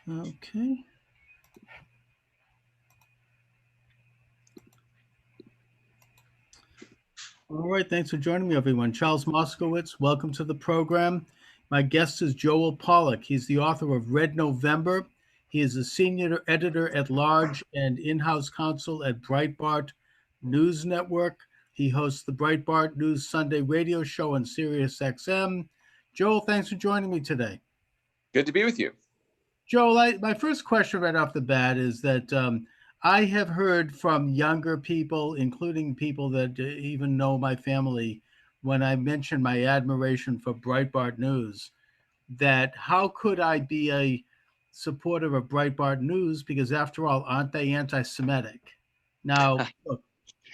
Okay. All right. Thanks for joining me, everyone. Charles Moskowitz, welcome to the program. My guest is Joel Pollack. He's the author of Red November. He is a senior editor at large and in house counsel at Breitbart News Network. He hosts the Breitbart News Sunday radio show on Sirius XM. Joel, thanks for joining me today. Good to be with you. Joel, my first question right off the bat is that I have heard from younger people, including people that even know my family, when I mention my admiration for Breitbart News, that how could I be a supporter of Breitbart News? Because after all, aren't they anti Semitic? Now, look,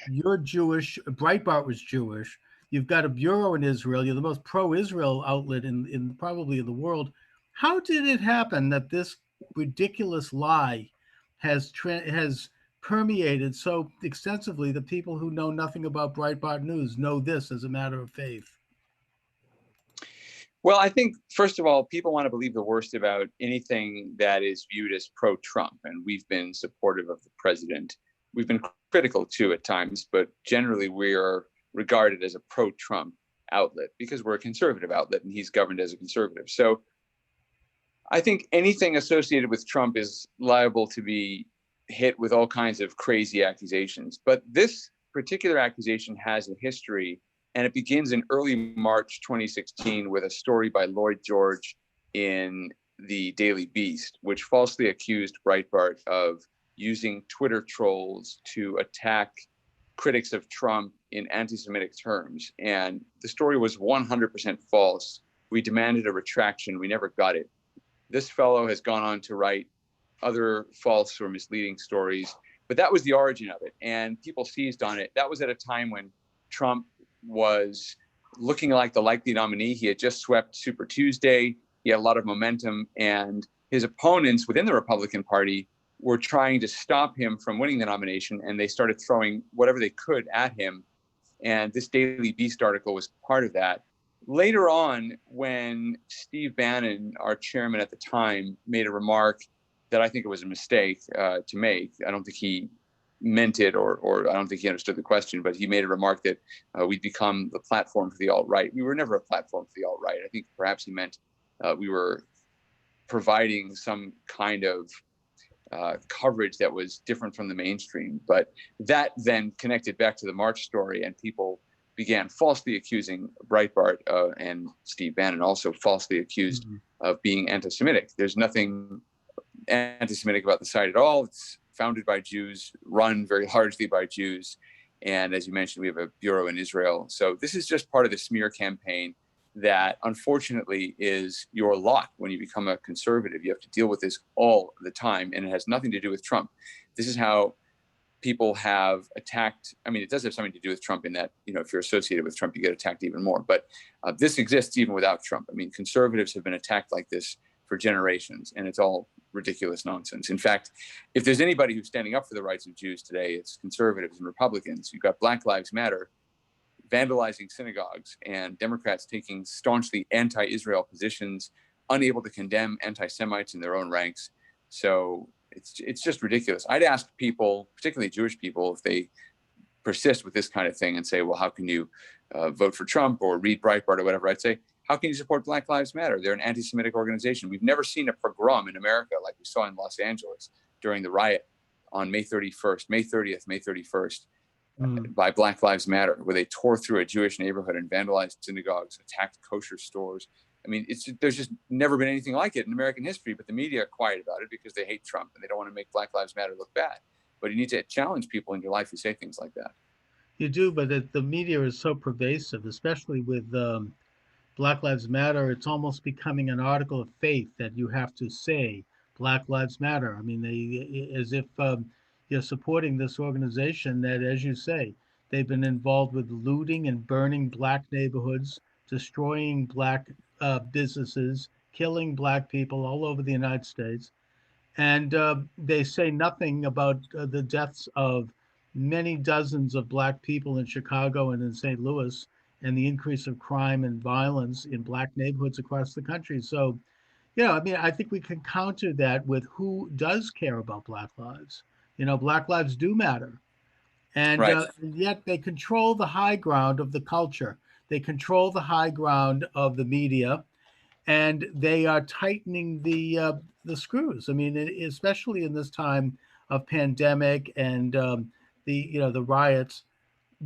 you're Jewish, Breitbart was Jewish. You've got a bureau in Israel. You're the most pro-Israel outlet in probably in the world. How did it happen that this ridiculous lie has permeated so extensively that people who know nothing about Breitbart News know this as a matter of faith? Well, I think, first of all, people want to believe the worst about anything that is viewed as pro-Trump, and we've been supportive of the president. We've been critical too at times, but generally we are regarded as a pro-Trump outlet because we're a conservative outlet and he's governed as a conservative. So I think anything associated with Trump is liable to be hit with all kinds of crazy accusations. But this particular accusation has a history, and it begins in early March 2016 with a story by Lloyd George in the Daily Beast, which falsely accused Breitbart of using Twitter trolls to attack critics of Trump in anti-Semitic terms. And the story was 100% false. We demanded a retraction. We never got it. This fellow has gone on to write other false or misleading stories, but that was the origin of it. And people seized on it. That was at a time when Trump was looking like the likely nominee. He had just swept Super Tuesday. He had a lot of momentum, and his opponents within the Republican Party were trying to stop him from winning the nomination, and they started throwing whatever they could at him. And this Daily Beast article was part of that. Later on, when Steve Bannon, our chairman at the time, made a remark that I think it was a mistake to make, I don't think he meant it, or I don't think he understood the question, but he made a remark that we'd become the platform for the alt-right. We were never a platform for the alt-right. I think perhaps he meant we were providing some kind of coverage that was different from the mainstream. But that then connected back to the March story, and people began falsely accusing Breitbart and Steve Bannon also falsely accused of being anti-Semitic. There's nothing anti-Semitic about the site at all. It's founded by Jews, run very largely by Jews. And as you mentioned, we have a bureau in Israel. So this is just part of the smear campaign that unfortunately is your lot when you become a conservative. You have to deal with this all the time, and it has nothing to do with Trump. This is how people have attacked. I mean, it does have something to do with Trump in that, if you're associated with Trump, you get attacked even more. But this exists even without Trump. I mean, conservatives have been attacked like this for generations, and it's all ridiculous nonsense. In fact, if there's anybody who's standing up for the rights of Jews today, it's conservatives and Republicans. You've got Black Lives Matter vandalizing synagogues, and Democrats taking staunchly anti-Israel positions, unable to condemn anti-Semites in their own ranks. So it's just ridiculous. I'd ask people, particularly Jewish people, if they persist with this kind of thing and say, well, how can you vote for Trump or read Breitbart or whatever? I'd say, how can you support Black Lives Matter? They're an anti-Semitic organization. We've never seen a pogrom in America like we saw in Los Angeles during the riot on May 30th, May 31st, by Black Lives Matter, where they tore through a Jewish neighborhood and vandalized synagogues, attacked kosher stores. I mean, there's just never been anything like it in American history, but the media are quiet about it because they hate Trump and they don't want to make Black Lives Matter look bad. But you need to challenge people in your life who say things like that. You do, but the media is so pervasive, especially with Black Lives Matter. It's almost becoming an article of faith that you have to say Black Lives Matter. I mean, as if you're supporting this organization that, as you say, they've been involved with looting and burning black neighborhoods, destroying black businesses, killing black people all over the United States. And they say nothing about the deaths of many dozens of black people in Chicago and in St. Louis, and the increase of crime and violence in black neighborhoods across the country. So I mean, I think we can counter that with who does care about Black lives. Black lives do matter. And Right. yet they control the high ground of the culture. They control the high ground of the media, and they are tightening the screws. I mean, especially in this time of pandemic and the riots,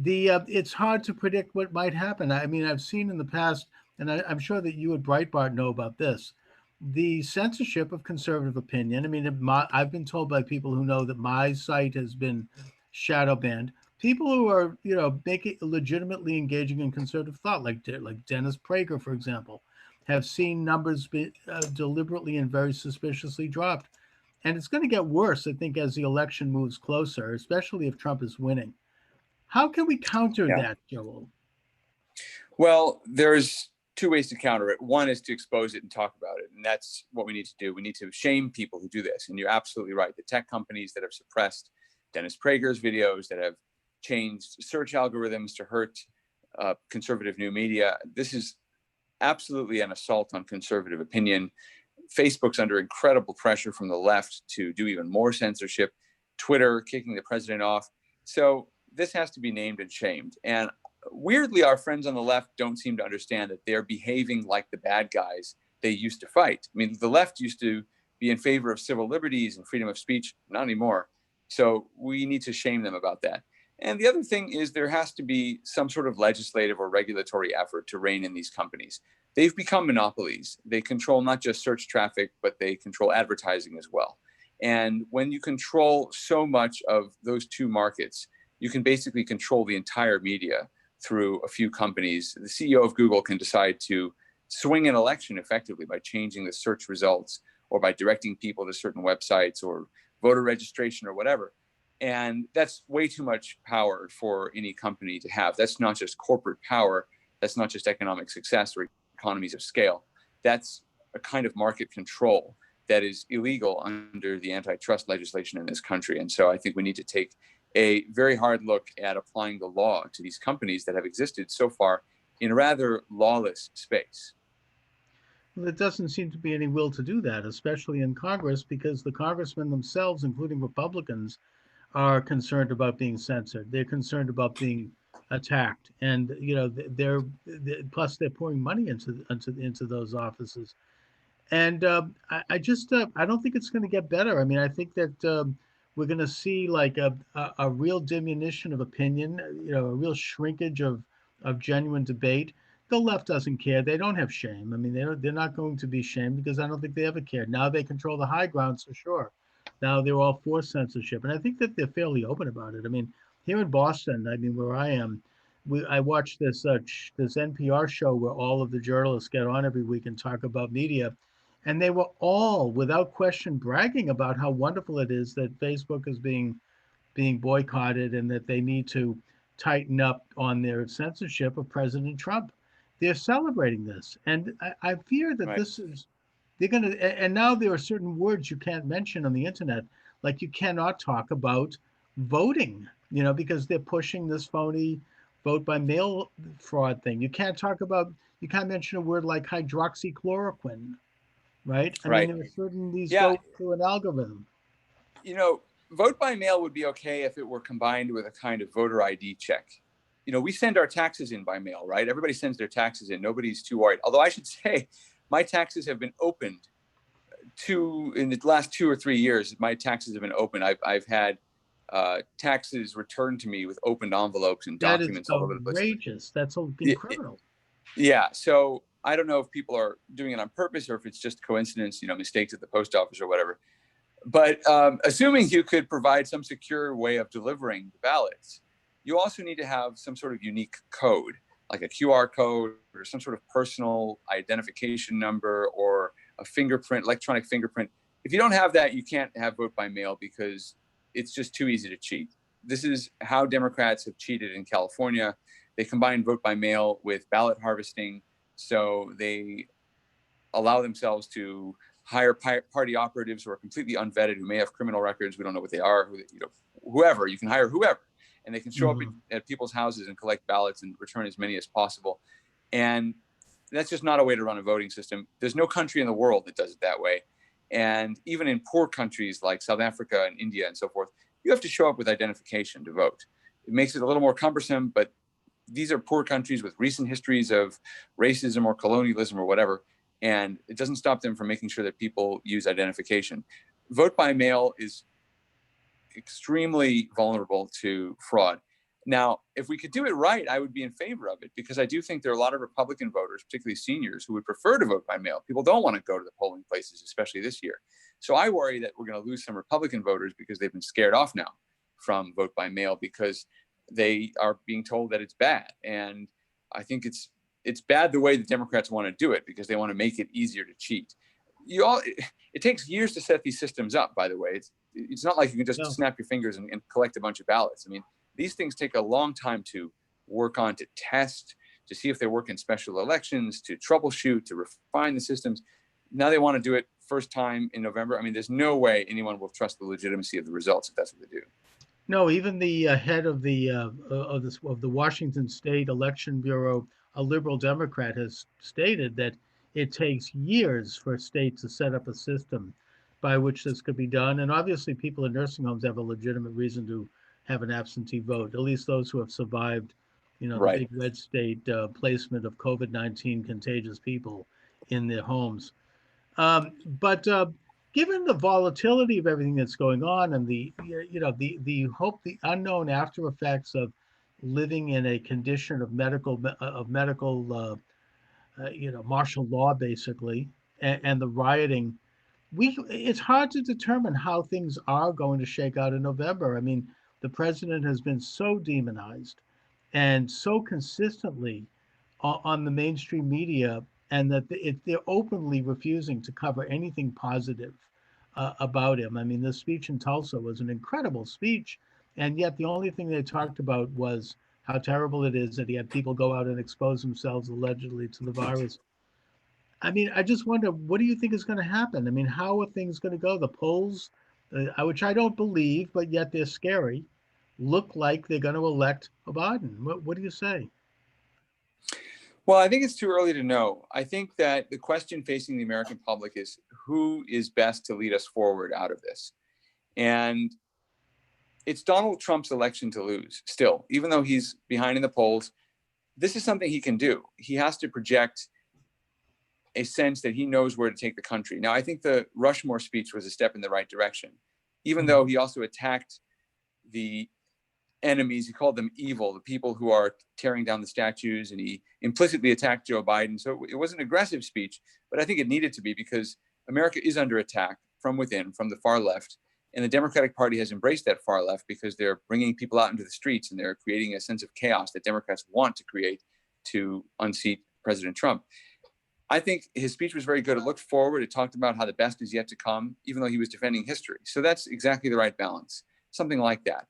it's hard to predict what might happen. I mean, I've seen in the past, and I'm sure that you at Breitbart know about this, the censorship of conservative opinion. I mean, I've been told by people who know that my site has been shadow banned. People who are, making legitimately engaging in conservative thought, like Dennis Prager, for example, have seen numbers be deliberately and very suspiciously dropped. And it's going to get worse, I think, as the election moves closer, especially if Trump is winning. How can we counter Yeah. that, Joel? Well, there's two ways to counter it. One is to expose it and talk about it. And that's what we need to do. We need to shame people who do this. And you're absolutely right. The tech companies that have suppressed Dennis Prager's videos, that have changed search algorithms to hurt conservative new media, this is absolutely an assault on conservative opinion. Facebook's under incredible pressure from the left to do even more censorship, Twitter kicking the president off. So this has to be named and shamed. And weirdly, our friends on the left don't seem to understand that they're behaving like the bad guys they used to fight. I mean, the left used to be in favor of civil liberties and freedom of speech, not anymore. So we need to shame them about that. And the other thing is there has to be some sort of legislative or regulatory effort to rein in these companies. They've become monopolies. They control not just search traffic, but they control advertising as well. And when you control so much of those two markets, you can basically control the entire media through a few companies. The CEO of Google can decide to swing an election effectively by changing the search results or by directing people to certain websites or voter registration or whatever. And that's way too much power for any company to have. That's not just corporate power. That's not just economic success or economies of scale. That's a kind of market control that is illegal under the antitrust legislation in this country. And so I think we need to take a very hard look at applying the law to these companies that have existed so far in a rather lawless space. Well, there doesn't seem to be any will to do that, especially in Congress, because the congressmen themselves, including Republicans, are concerned about being censored. They're concerned about being attacked, and plus they're pouring money into those offices. And I just I don't think it's going to get better. I mean, I think that we're going to see like a real diminution of opinion, a real shrinkage of genuine debate. The left doesn't care. They don't have shame. I mean, they're not going to be shamed because I don't think they ever cared. Now they control the high grounds for sure. Now they're all for censorship, and I think that they're fairly open about it. I mean, here in Boston, I mean, where I am, I watch this NPR show where all of the journalists get on every week and talk about media, and they were all, without question, bragging about how wonderful it is that Facebook is being boycotted and that they need to tighten up on their censorship of President Trump. They're celebrating this, and I fear that Right. this is they're going to. And now there are certain words you can't mention on the internet, like you cannot talk about voting, because they're pushing this phony vote by mail fraud thing. You can't mention a word like hydroxychloroquine, right? I mean, Right. there are certain these Yeah. go through an algorithm. You know, vote by mail would be okay if it were combined with a kind of voter ID check. We send our taxes in by mail, right? Everybody sends their taxes in. Nobody's too worried. Although I should say, my taxes have been opened in the last 2 or 3 years. My taxes have been open. I've had taxes returned to me with opened envelopes and That is documents all over the place. outrageous. That's being Yeah, criminal. yeah. So I don't know if people are doing it on purpose or if it's just coincidence, mistakes at the post office or whatever. But assuming you could provide some secure way of delivering the ballots, you also need to have some sort of unique code, like a QR code or some sort of personal identification number or a fingerprint, electronic fingerprint. If you don't have that, you can't have vote by mail because it's just too easy to cheat. This is how Democrats have cheated in California. They combine vote by mail with ballot harvesting. So they allow themselves to hire party operatives who are completely unvetted, who may have criminal records. We don't know what they are. Whoever, you can hire whoever, and they can show up Hmm. at people's houses and collect ballots and return as many as possible. And that's just not a way to run a voting system. There's no country in the world that does it that way. And even in poor countries like South Africa and India and so forth, you have to show up with identification to vote. It makes it a little more cumbersome, but these are poor countries with recent histories of racism or colonialism or whatever, and it doesn't stop them from making sure that people use identification. Vote by mail is extremely vulnerable to fraud. Now, if we could do it right, I would be in favor of it, because I do think there are a lot of Republican voters, particularly seniors, who would prefer to vote by mail. People don't want to go to the polling places, especially this year. So I worry that we're going to lose some Republican voters because they've been scared off now from vote by mail, because they are being told that it's bad. And I think it's bad the way the Democrats want to do it, because they want to make it easier to cheat. It takes years to set these systems up, by the way. It's not like you can just snap your fingers and collect a bunch of ballots. I mean, these things take a long time to work on, to test, to see if they work in special elections, to troubleshoot, to refine the systems. Now they want to do it first time in November. I mean, there's no way anyone will trust the legitimacy of the results if that's what they do. No, even the head of the Washington State Election Bureau, a liberal Democrat, has stated that it takes years for a state to set up a system by which this could be done. And obviously, people in nursing homes have a legitimate reason to have an absentee vote. At least those who have survived, the Right. big red state placement of COVID-19 contagious people in their homes. But given the volatility of everything that's going on, and the unknown after effects of living in a condition of medical martial law, basically, and the rioting, it's hard to determine how things are going to shake out in November. I mean, the president has been so demonized and so consistently on the mainstream media, and that they're openly refusing to cover anything positive about him. I mean, the speech in Tulsa was an incredible speech, and yet the only thing they talked about was how terrible it is that he had people go out and expose themselves allegedly to the virus. I mean, I just wonder, what do you think is going to happen? I mean, how are things going to go? The polls, which I don't believe, but yet they're scary, look like they're going to elect Biden. What do you say? Well, I think it's too early to know. I think that the question facing the American public is who is best to lead us forward out of this. And it's Donald Trump's election to lose still, even though he's behind in the polls. This is something he can do. He has to project a sense that he knows where to take the country. Now, I think the Rushmore speech was a step in the right direction, even though he also attacked the enemies. He called them evil, the people who are tearing down the statues, and he implicitly attacked Joe Biden. So it was an aggressive speech, but I think it needed to be, because America is under attack from within, from the far left. And the Democratic Party has embraced that far left, because they're bringing people out into the streets and they're creating a sense of chaos that Democrats want to create to unseat President Trump. I think his speech was very good. It looked forward. It talked about how the best is yet to come, even though he was defending history. So that's exactly the right balance, something like that.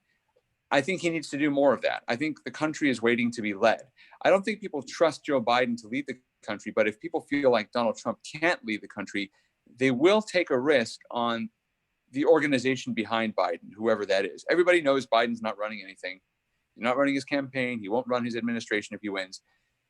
I think he needs to do more of that. I think the country is waiting to be led. I don't think people trust Joe Biden to lead the country, but if people feel like Donald Trump can't lead the country, they will take a risk on the organization behind Biden, whoever that is. Everybody knows Biden's not running anything. He's not running his campaign. He won't run his administration if he wins.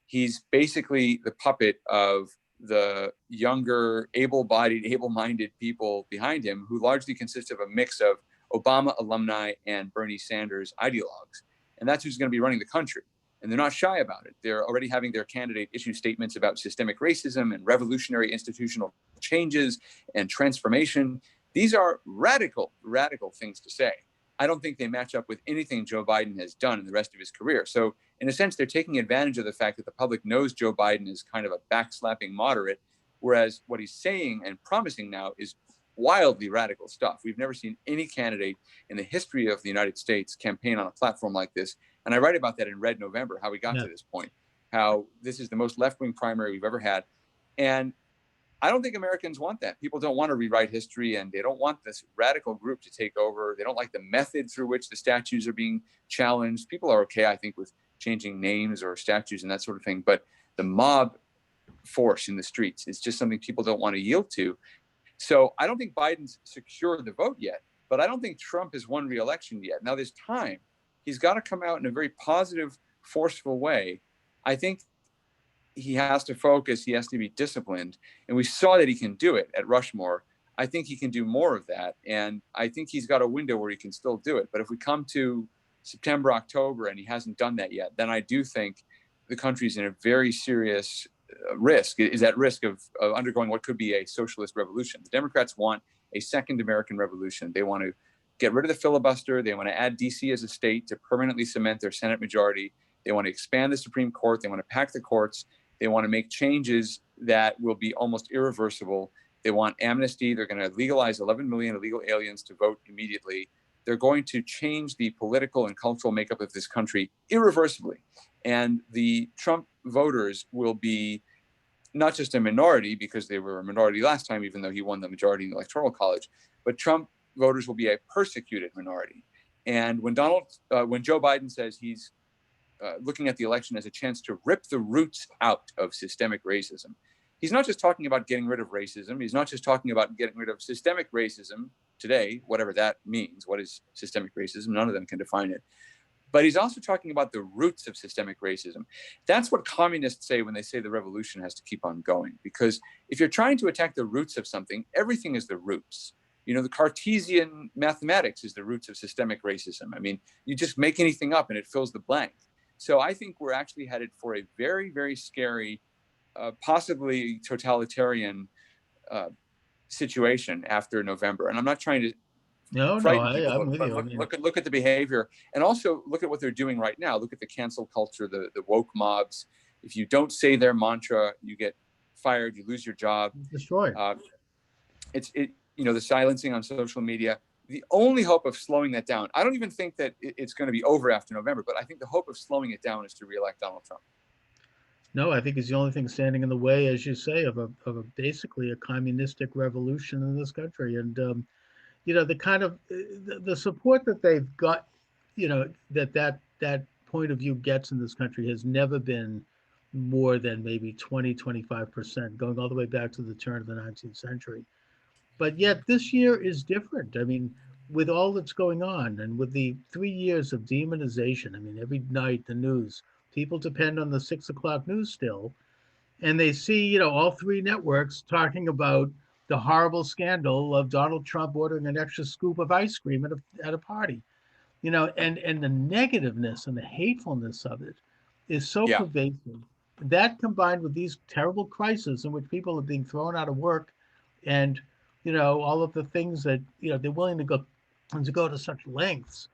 He's basically the puppet of the younger, able-bodied, able-minded people behind him, who largely consist of a mix of Obama alumni and Bernie Sanders ideologues. And that's who's going to be running the country. And they're not shy about it. They're already having their candidate issue statements about systemic racism and revolutionary institutional changes and transformation. These are radical, radical things to say. I don't think they match up with anything Joe Biden has done in the rest of his career. So in a sense, they're taking advantage of the fact that the public knows Joe Biden is kind of a backslapping moderate, whereas what he's saying and promising now is wildly radical stuff. We've never seen any candidate in the history of the United States campaign on a platform like this. And I write about that in Red November, how we got to this point, how this is the most left-wing primary we've ever had. And I don't think Americans want that. People don't want to rewrite history, and they don't want this radical group to take over. They don't like the method through which the statues are being challenged. People are okay, I think, with changing names or statues and that sort of thing. But the mob force in the streets is just something people don't want to yield to. So I don't think Biden's secured the vote yet, but I don't think Trump has won re-election yet. Now there's time. He's got to come out in a very positive, forceful way. I think he has to focus, he has to be disciplined. And we saw that he can do it at Rushmore. I think he can do more of that. And I think he's got a window where he can still do it. But if we come to September, October, and he hasn't done that yet, then I do think the country's in a very serious risk, is at risk of undergoing what could be a socialist revolution. The Democrats want a second American revolution. They want to get rid of the filibuster. They want to add DC as a state to permanently cement their Senate majority. They want to expand the Supreme Court. They want to pack the courts. They want to make changes that will be almost irreversible. They want amnesty. They're going to legalize 11 million illegal aliens to vote immediately. They're going to change the political and cultural makeup of this country irreversibly. And the Trump voters will be not just a minority, because they were a minority last time, even though he won the majority in the Electoral College, but Trump voters will be a persecuted minority. And when Joe Biden says he's looking at the election as a chance to rip the roots out of systemic racism, he's not just talking about getting rid of racism. He's not just talking about getting rid of systemic racism today, whatever that means. What is systemic racism? None of them can define it. But he's also talking about the roots of systemic racism. That's what communists say when they say the revolution has to keep on going. Because if you're trying to attack the roots of something, everything is the roots. You know, the Cartesian mathematics is the roots of systemic racism. I mean, you just make anything up and it fills the blank. So I think we're actually headed for a very, very scary, possibly totalitarian situation after November. And I'm not trying to No, no, frighten people, I'm with but you. I mean, look at the behavior, and also look at what they're doing right now. Look at the cancel culture, the woke mobs. If you don't say their mantra, you get fired, you lose your job. destroyed. Uh, the silencing on social media. The only hope of slowing that down, I don't even think that it's going to be over after November, but I think the hope of slowing it down is to reelect Donald Trump. No, I think it's the only thing standing in the way, as you say, of a basically a communistic revolution in this country. And the kind of the support that they've got, that point of view gets in this country has never been more than maybe 20-25%, going all the way back to the turn of the 19th century. But yet this year is different. I mean, with all that's going on and with the 3 years of demonization, I mean, every night the news, people depend on the 6 o'clock news still, and they see, all three networks talking about the horrible scandal of Donald Trump ordering an extra scoop of ice cream at a party, and the negativeness and the hatefulness of it is so Yeah. pervasive. That combined with these terrible crises in which people are being thrown out of work, and all of the things that they're willing to go to such lengths.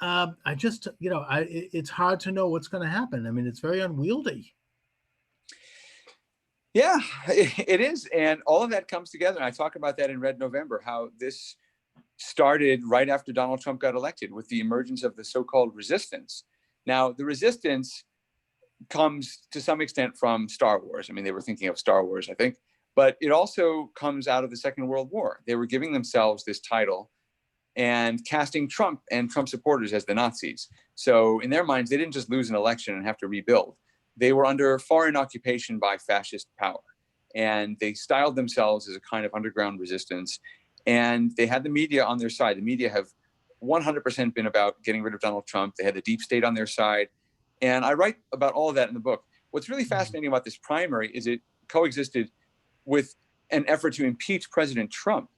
I just, it's hard to know what's going to happen. I mean, it's very unwieldy. Yeah, it is. And all of that comes together. And I talk about that in Red November, how this started right after Donald Trump got elected with the emergence of the so-called resistance. Now, the resistance comes to some extent from Star Wars. I mean, they were thinking of Star Wars, I think, but it also comes out of the Second World War. They were giving themselves this title and casting Trump and Trump supporters as the Nazis. So in their minds, they didn't just lose an election and have to rebuild. They were under foreign occupation by fascist power. And they styled themselves as a kind of underground resistance. And they had the media on their side. The media have 100% been about getting rid of Donald Trump. They had the deep state on their side. And I write about all of that in the book. What's really fascinating about this primary is it coexisted with an effort to impeach President Trump.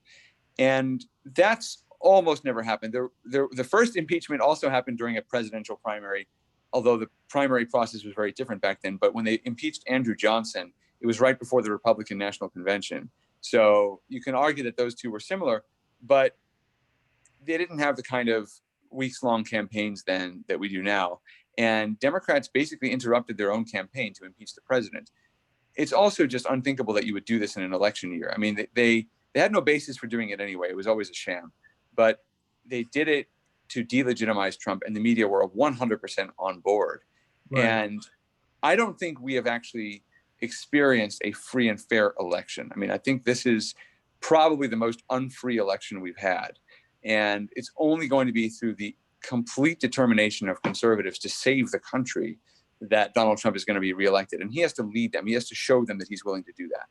And that's almost never happened. The first impeachment also happened during a presidential primary, although the primary process was very different back then. But when they impeached Andrew Johnson, it was right before the Republican National Convention. So you can argue that those two were similar, but they didn't have the kind of weeks-long campaigns then that we do now. And Democrats basically interrupted their own campaign to impeach the president. It's also just unthinkable that you would do this in an election year. I mean, they had no basis for doing it anyway. It was always a sham. But they did it to delegitimize Trump, and the media were 100% on board. Right. And I don't think we have actually experienced a free and fair election. I mean, I think this is probably the most unfree election we've had. And it's only going to be through the complete determination of conservatives to save the country that Donald Trump is going to be reelected. And he has to lead them. He has to show them that he's willing to do that.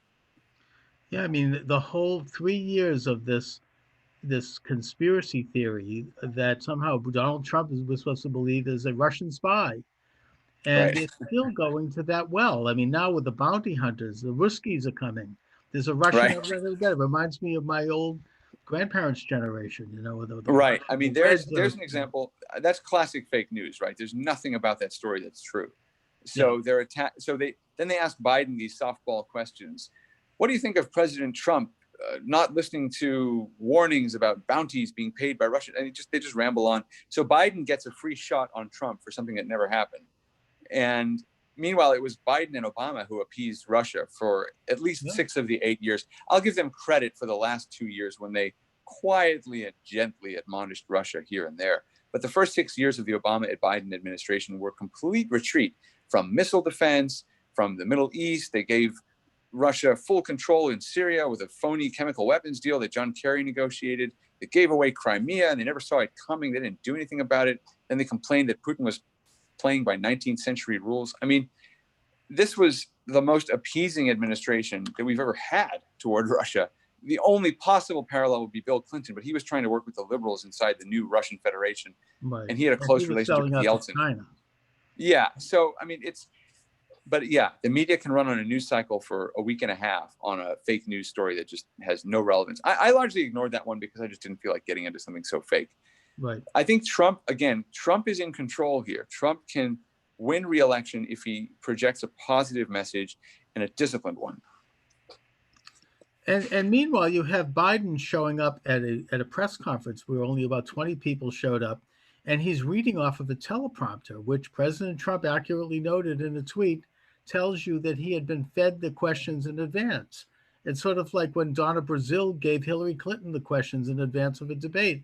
Yeah, I mean, the whole 3 years of this conspiracy theory that somehow Donald Trump was supposed to believe is a Russian spy. and Right. they're still going to that well. I mean, now with the bounty hunters, the Ruskies are coming. There's a Russian Right. over there. It reminds me of my old grandparents' generation. Right. I The mean, Reds there's are. an example. That's classic fake news, right? There's nothing about that story that's true. Yeah. So they're So they ask Biden these softball questions. What do you think of President Trump not listening to warnings about bounties being paid by Russia? And they just ramble on. So Biden gets a free shot on Trump for something that never happened. And meanwhile, it was Biden and Obama who appeased Russia for at least Yeah. 6 of the 8 years. I'll give them credit for the last 2 years when they quietly and gently admonished Russia here and there. But the first 6 years of the Obama and Biden administration were complete retreat from missile defense, from the Middle East. They gave Russia full control in Syria with a phony chemical weapons deal that John Kerry negotiated. They gave away Crimea and they never saw it coming. They didn't do anything about it. Then they complained that Putin was playing by 19th century rules. I mean, this was the most appeasing administration that we've ever had toward Russia. The only possible parallel would be Bill Clinton, but he was trying to work with the liberals inside the new Russian Federation, Right. and he had a And he close was relationship selling with out to Yeltsin. China. Yeah, so I mean, but yeah, the media can run on a news cycle for a week and a half on a fake news story that just has no relevance. I largely ignored that one because I just didn't feel like getting into something so fake. Right. I think Trump is in control here. Trump can win re-election if he projects a positive message and a disciplined one. And meanwhile, you have Biden showing up at a press conference where only about 20 people showed up, and he's reading off of a teleprompter, which President Trump accurately noted in a tweet tells you that he had been fed the questions in advance. It's sort of like when Donna Brazil gave Hillary Clinton the questions in advance of a debate.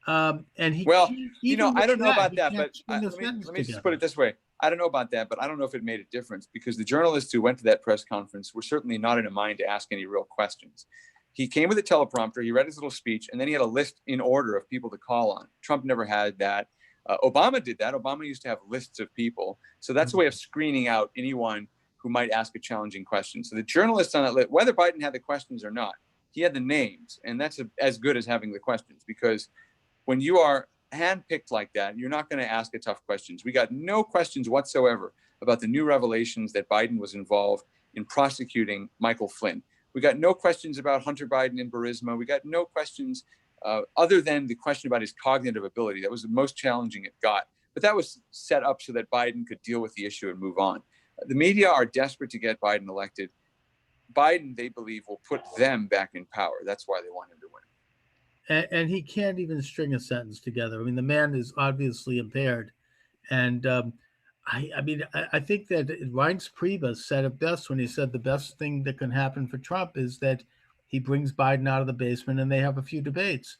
And he Well, can't, even I with don't know that, about he that, can't but string a sentence let me just put together. it this way. I don't know about that, but I don't know if it made a difference because the journalists who went to that press conference were certainly not in a mind to ask any real questions. He came with a teleprompter, he read his little speech, and then he had a list in order of people to call on. Trump never had that. Obama did that. Obama used to have lists of people. So that's a way of screening out anyone who might ask a challenging question. So the journalists on that list, whether Biden had the questions or not, he had the names. And that's as good as having the questions because when you are handpicked like that, you're not going to ask a tough questions. We got no questions whatsoever about the new revelations that Biden was involved in prosecuting Michael Flynn. We got no questions about Hunter Biden and Burisma. We got no questions other than the question about his cognitive ability. That was the most challenging it got. But that was set up so that Biden could deal with the issue and move on. The media are desperate to get Biden elected. Biden, they believe, will put them back in power. That's why they want him to win. And he can't even string a sentence together. I mean, the man is obviously impaired. And I think that Reince Priebus said it best when he said the best thing that can happen for Trump is that he brings Biden out of the basement and they have a few debates.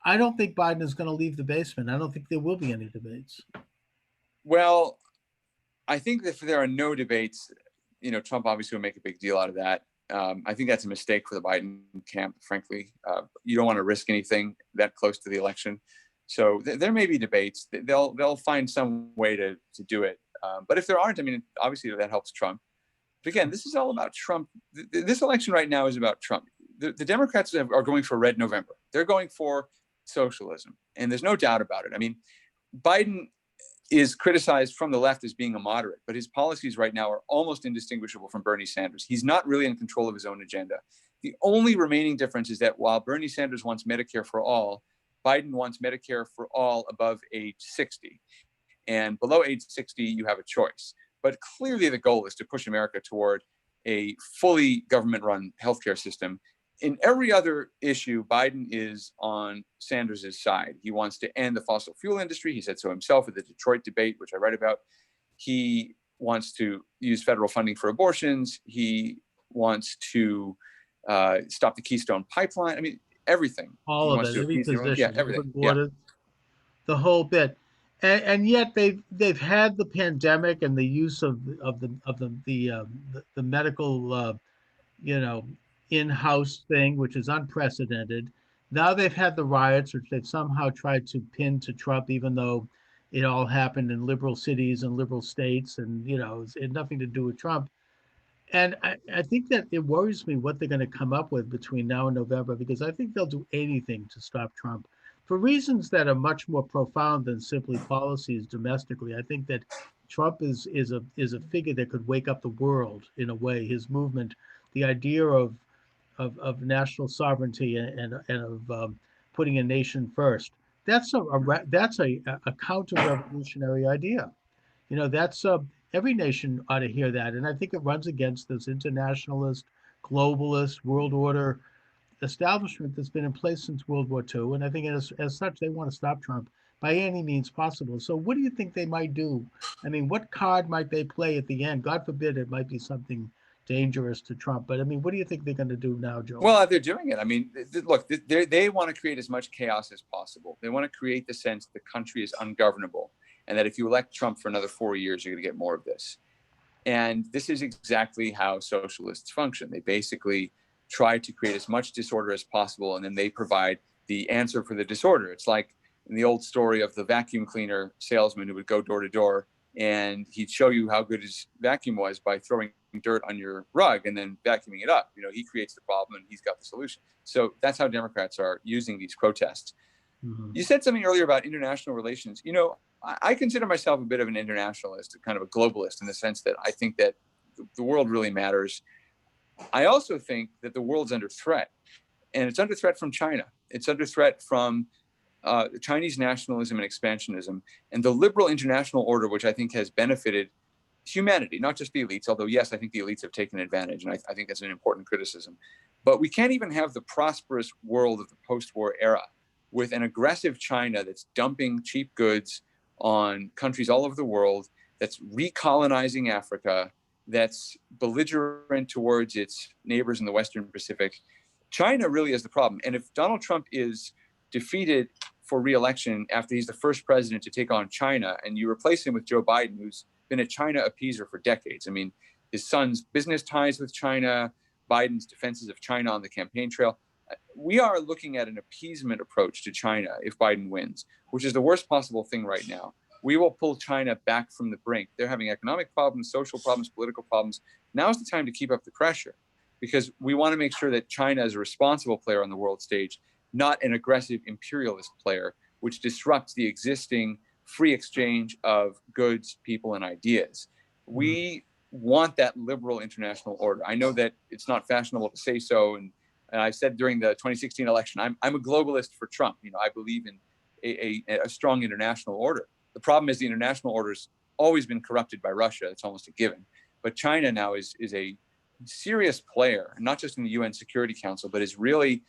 I don't think Biden is going to leave the basement. I don't think there will be any debates. Well, I think that if there are no debates, Trump obviously will make a big deal out of that. I think that's a mistake for the Biden camp, frankly. You don't want to risk anything that close to the election. So there may be debates. They'll find some way to do it. But if there aren't, I mean, obviously that helps Trump. But again, this is all about Trump. This election right now is about Trump. The Democrats are going for red November. They're going for socialism. And there's no doubt about it. I mean, Biden is criticized from the left as being a moderate, but his policies right now are almost indistinguishable from Bernie Sanders. He's not really in control of his own agenda. The only remaining difference is that while Bernie Sanders wants Medicare for all, Biden wants Medicare for all above age 60. And below age 60, you have a choice. But clearly the goal is to push America toward a fully government-run healthcare system. In every other issue, Biden is on Sanders' side. He wants to end the fossil fuel industry. He said so himself at the Detroit debate, which I write about. He wants to use federal funding for abortions. He wants to stop the Keystone Pipeline. I mean, everything. All He of wants it, to every appease the position, everything. open Yeah. borders, the whole bit. And yet they've had the pandemic and the use of the medical you know, in-house thing, which is unprecedented. Now they've had the riots, which they've somehow tried to pin to Trump, even though it all happened in liberal cities and liberal states, and it had nothing to do with Trump. And I think that it worries me what they're going to come up with between now and November, because I think they'll do anything to stop Trump for reasons that are much more profound than simply policies domestically. I think that Trump is a figure that could wake up the world in a way. His movement, the idea of national sovereignty and of putting a nation first. That's a counter-revolutionary idea. That's every nation ought to hear that, and I think it runs against this internationalist, globalist, world order establishment that's been in place since World War II. And I think as such, they want to stop Trump by any means possible. So, what do you think they might do? I mean, what card might they play at the end? God forbid it might be something dangerous to Trump. But I mean, what do you think they're going to do now, Joel? Well, they're doing it. I mean, look, they want to create as much chaos as possible. They want to create the sense the country is ungovernable and that if you elect Trump for another 4 years, you're going to get more of this. And this is exactly how socialists function. They basically try to create as much disorder as possible, and then they provide the answer for the disorder. It's like in the old story of the vacuum cleaner salesman who would go door to door, and he'd show you how good his vacuum was by throwing dirt on your rug and then vacuuming it up. He creates the problem and he's got the solution. So that's how Democrats are using these protests. Mm-hmm. You said something earlier about international relations. I consider myself a bit of an internationalist, kind of a globalist, in the sense that I think that the world really matters. I also think that the world's under threat, and it's under threat from China. It's under threat from Chinese nationalism and expansionism, and the liberal international order, which I think has benefited humanity, not just the elites, although, yes, I think the elites have taken advantage, and I think that's an important criticism. But we can't even have the prosperous world of the post-war era with an aggressive China that's dumping cheap goods on countries all over the world, that's recolonizing Africa, that's belligerent towards its neighbors in the Western Pacific. China really is the problem. And if Donald Trump is defeated for re-election after he's the first president to take on China, and you replace him with Joe Biden, who's been a China appeaser for decades. I mean, his son's business ties with China, Biden's defenses of China on the campaign trail. We are looking at an appeasement approach to China if Biden wins, which is the worst possible thing right now. We will pull China back from the brink. They're having economic problems, social problems, political problems. Now's the time to keep up the pressure, because we want to make sure that China is a responsible player on the world stage, not an aggressive imperialist player, which disrupts the existing free exchange of goods, people, and ideas. We want that liberal international order. I know that it's not fashionable to say so, and I said during the 2016 election, I'm a globalist for Trump. I believe in a strong international order. The problem is the international order's always been corrupted by Russia. It's almost a given. But China now is a serious player, not just in the UN Security Council, but is really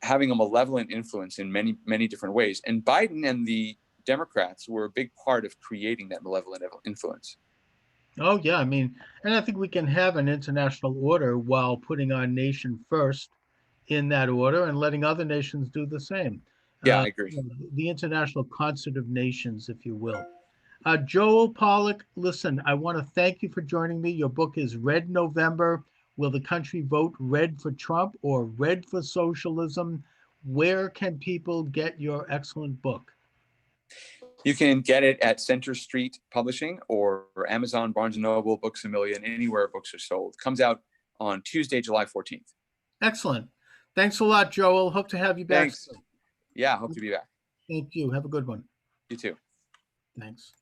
having a malevolent influence in many, many different ways. And Biden and the Democrats were a big part of creating that malevolent influence. Oh yeah, I mean, and I think we can have an international order while putting our nation first in that order and letting other nations do the same. Yeah, I agree. The international concert of nations, if you will. Joel Pollack, listen, I want to thank you for joining me. Your book is Red November. Will the country vote red for Trump or red for socialism? Where can people get your excellent book? You can get it at Center Street Publishing or Amazon, Barnes & Noble, Books A Million, anywhere books are sold. Comes out on Tuesday, July 14th. Excellent. Thanks a lot, Joel. Hope to have you back Thanks. soon. Yeah, hope to be back. Thank you. Have a good one. You too. Thanks.